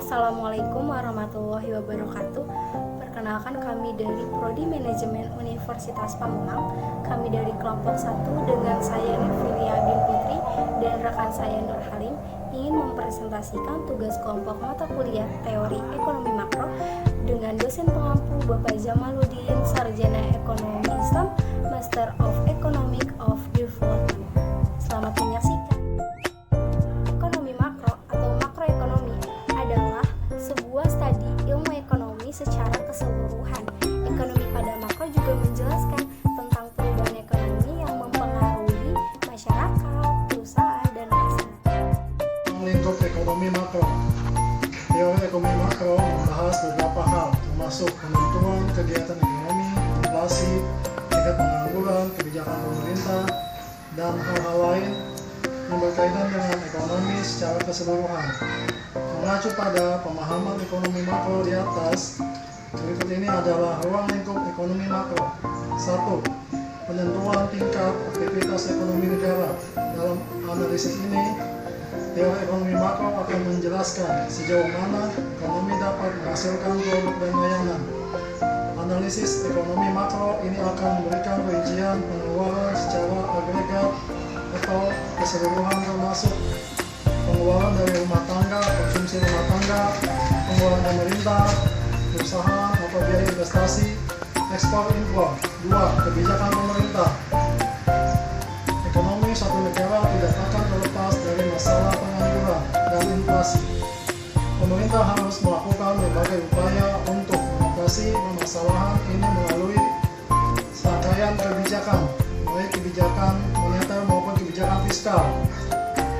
Assalamualaikum warahmatullahi wabarakatuh. Perkenalkan, kami dari Prodi Manajemen Universitas Pamulang. Kami dari kelompok 1 dengan saya Nevilia bin Putri dan rekan saya Nur Halim ingin mempresentasikan tugas kelompok mata kuliah Teori Ekonomi Makro dengan dosen pengampu Bapak Jamaluddin, Sarjana Ekonomi Islam, Master of Economic of Development. Selamat menyaksikan. Ekonomi makro atau makroekonomi adalah sebuah studi ilmu ekonomi secara keseluruhan. Ekonomi pada makro juga menjelaskan tentang perubahan ekonomi yang mempengaruhi masyarakat, perusahaan, dan masyarakat. Lingkup ekonomi makro. Teori ekonomi makro membahas beberapa hal, termasuk penentuan kegiatan ekonomi, inflasi, tingkat pengangguran, kebijakan pemerintah, dan hal-hal lain yang berkaitan dengan ekonomi secara keseluruhan. Mengacu pada pemahaman ekonomi makro di atas, berikut ini adalah ruang lingkup ekonomi makro. 1. Penentuan tingkat aktivitas ekonomi negara. Dalam analisis ini, teori ekonomi makro akan menjelaskan sejauh mana ekonomi dapat menghasilkan produk dan layanan. Analisis ekonomi makro ini akan memberikan rincian pengeluaran secara agregat atau keseluruhan, termasuk pengeluaran dari rumah tangga, konsumsi rumah tangga, pengeluaran pemerintah, perusahaan atau biaya investasi, ekspor impor. 2. Kebijakan pemerintah. Ekonomi suatu negara tidak akan terlepas dari masalah pengangguran dan inflasi. Pemerintah harus melakukan berbagai upaya untuk mengatasi permasalahan ini melalui serangkaian kebijakan, baik kebijakan moneter maupun kebijakan fiskal.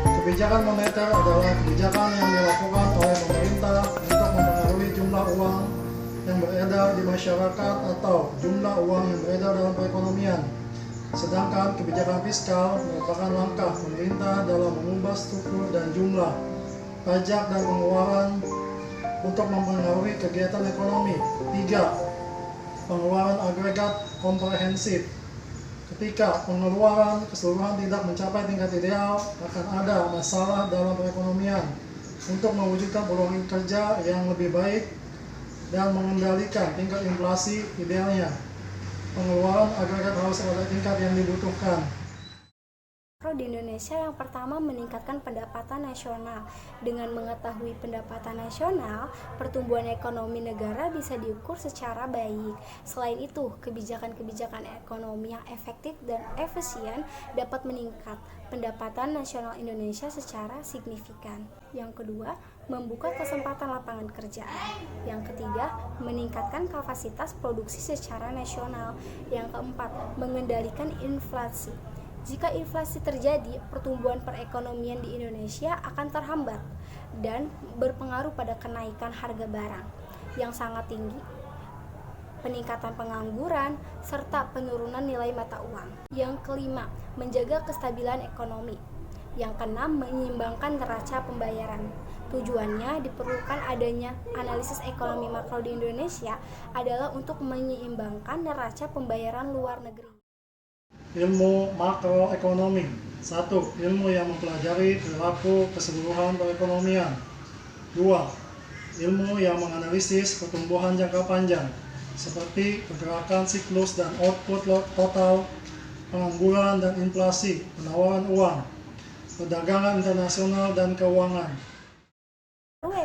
Kebijakan moneter adalah kebijakan yang dilakukan oleh pemerintah untuk mempengaruhi jumlah uang yang beredar di masyarakat atau jumlah uang yang beredar dalam perekonomian. Sedangkan kebijakan fiskal merupakan langkah pemerintah dalam mengubah struktur dan jumlah pajak dan pengeluaran untuk mempengaruhi kegiatan ekonomi. 3. Pengeluaran agregat komprehensif. Ketika pengeluaran keseluruhan tidak mencapai tingkat ideal, akan ada masalah dalam perekonomian. Untuk mewujudkan peluang kerja yang lebih baik dan mengendalikan tingkat inflasi idealnya, pengeluaran agregat harus pada tingkat yang dibutuhkan. Di Indonesia, yang pertama, meningkatkan pendapatan nasional. Dengan mengetahui pendapatan nasional, pertumbuhan ekonomi negara bisa diukur secara baik. Selain itu, kebijakan-kebijakan ekonomi yang efektif dan efisien dapat meningkat pendapatan nasional Indonesia secara signifikan. Yang kedua, membuka kesempatan lapangan kerjaan. Yang ketiga, meningkatkan kapasitas produksi secara nasional. Yang keempat, mengendalikan inflasi. Jika inflasi terjadi, pertumbuhan perekonomian di Indonesia akan terhambat dan berpengaruh pada kenaikan harga barang yang sangat tinggi, peningkatan pengangguran, serta penurunan nilai mata uang. Yang kelima, menjaga kestabilan ekonomi. Yang keenam, menyeimbangkan neraca pembayaran. Tujuannya diperlukan adanya analisis ekonomi makro di Indonesia adalah untuk menyeimbangkan neraca pembayaran luar negeri. Ilmu makroekonomi. 1. Ilmu yang mempelajari perilaku keseluruhan perekonomian. 2. Ilmu yang menganalisis pertumbuhan jangka panjang, seperti pergerakan siklus dan output total, pengangguran dan inflasi, penawaran uang, perdagangan internasional dan keuangan.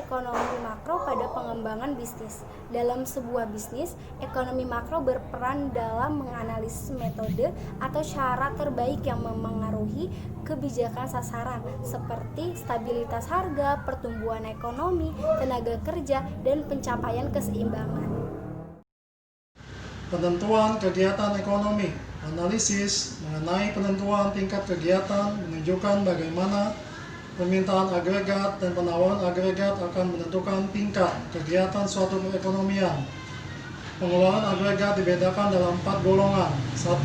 Ekonomi makro pada pengembangan bisnis. Dalam sebuah bisnis, ekonomi makro berperan dalam menganalisis metode atau cara terbaik yang memengaruhi kebijakan sasaran seperti stabilitas harga, pertumbuhan ekonomi, tenaga kerja, dan pencapaian keseimbangan. Penentuan kegiatan ekonomi. Analisis mengenai penentuan tingkat kegiatan menunjukkan bagaimana permintaan agregat dan penawaran agregat akan menentukan tingkat kegiatan suatu perekonomian. Pengeluaran agregat dibedakan dalam 4 golongan. 1.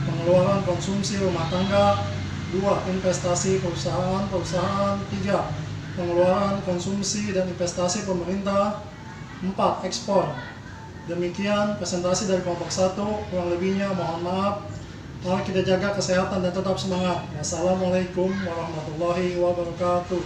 Pengeluaran konsumsi rumah tangga. 2. Investasi perusahaan. 3. Pengeluaran konsumsi dan investasi pemerintah. 4. Ekspor. Demikian presentasi dari kelompok 1. Kurang lebihnya mohon maaf. Mari kita jaga kesehatan dan tetap semangat. Wassalamualaikum warahmatullahi wabarakatuh.